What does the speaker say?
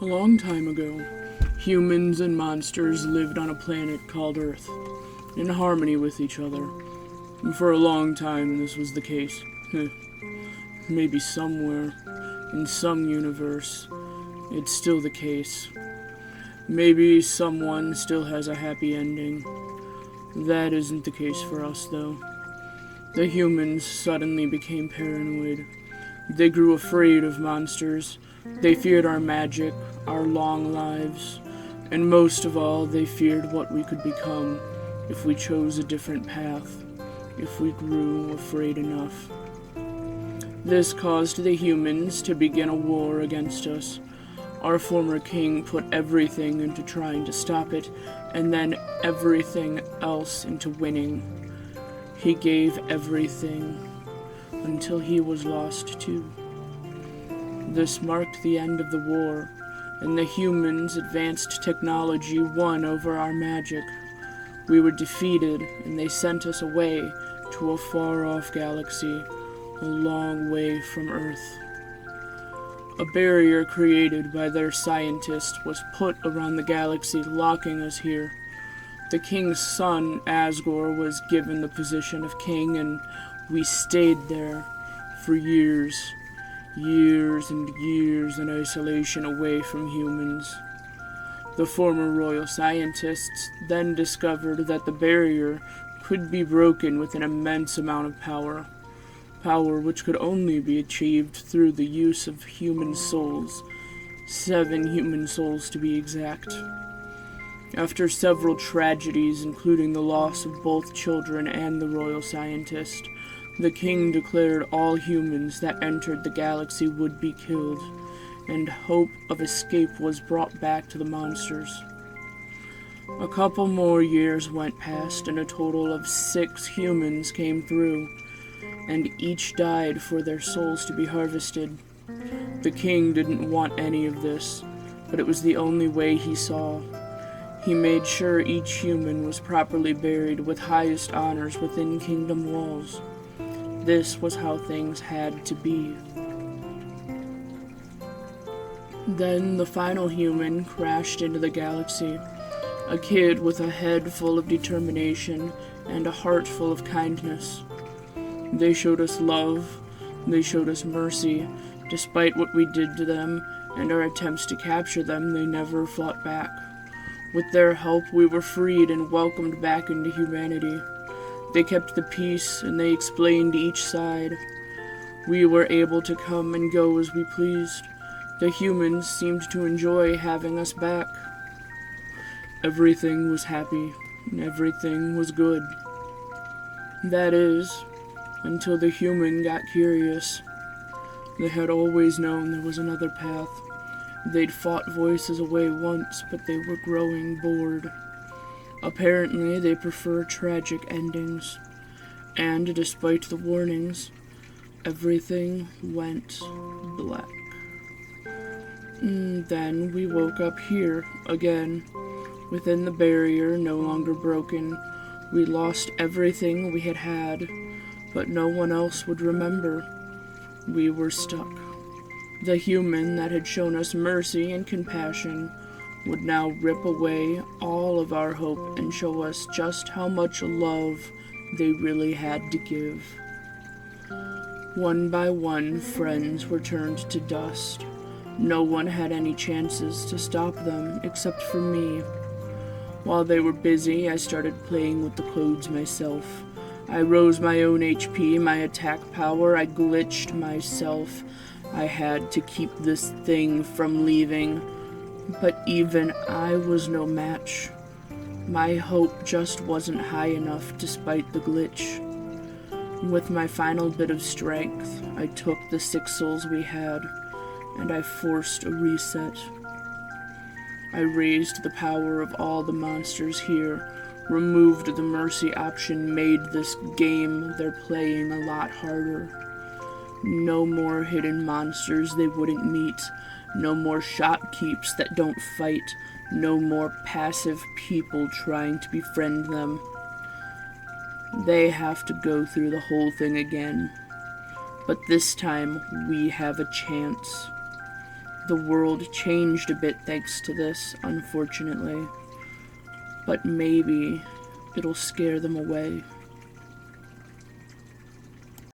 A long time ago, humans and monsters lived on a planet called Earth, in harmony with each other. And for a long time, this was the case. Maybe somewhere, in some universe, it's still the case. Maybe someone still has a happy ending. That isn't the case for us, though. The humans suddenly became paranoid. They grew afraid of monsters. They feared our magic, our long lives, and most of all, they feared what we could become if we chose a different path, if we grew afraid enough. This caused the humans to begin a war against us. Our former king put everything into trying to stop it, and then everything else into winning. He gave everything until he was lost too. This marked the end of the war, and the humans' advanced technology won over our magic. We were defeated, and they sent us away to a far-off galaxy, a long way from Earth. A barrier created by their scientists was put around the galaxy, locking us here. The king's son, Asgore, was given the position of king, and we stayed there for years and years in isolation away from humans. The former royal scientists then discovered that the barrier could be broken with an immense amount of power which could only be achieved through the use of human souls, 7 human souls to be exact. After several tragedies, including the loss of both children and the royal scientist, the king declared all humans that entered the galaxy would be killed, and hope of escape was brought back to the monsters. A couple more years went past, and a total of 6 humans came through, and each died for their souls to be harvested. The king didn't want any of this, but it was the only way he saw. He made sure each human was properly buried with highest honors within kingdom walls. This was how things had to be. Then the final human crashed into the galaxy, a kid with a head full of determination and a heart full of kindness. They showed us love, they showed us mercy. Despite what we did to them and our attempts to capture them, they never fought back. With their help, we were freed and welcomed back into humanity. They kept the peace, and they explained each side. We were able to come and go as we pleased. The humans seemed to enjoy having us back. Everything was happy, and everything was good. That is, until the human got curious. They had always known there was another path. They'd fought voices away once, but they were growing bored. Apparently, they prefer tragic endings. And despite the warnings, everything went black. Then we woke up here again, within the barrier no longer broken. We lost everything we had had, but no one else would remember. We were stuck. The human that had shown us mercy and compassion would now rip away all of our hope and show us just how much love they really had to give. One by one, friends were turned to dust. No one had any chances to stop them except for me. While they were busy, I started playing with the codes myself. I rose my own HP, my attack power, I glitched myself. I had to keep this thing from leaving, but even I was no match. My hope just wasn't high enough despite the glitch. With my final bit of strength, I took the 6 souls we had, and I forced a reset. I raised the power of all the monsters here, removed the mercy option, made this game they're playing a lot harder. No more hidden monsters they wouldn't meet. No more shopkeepers that don't fight. No more passive people trying to befriend them. They have to go through the whole thing again. But this time, we have a chance. the world changed a bit thanks to this, unfortunately. But maybe it'll scare them away.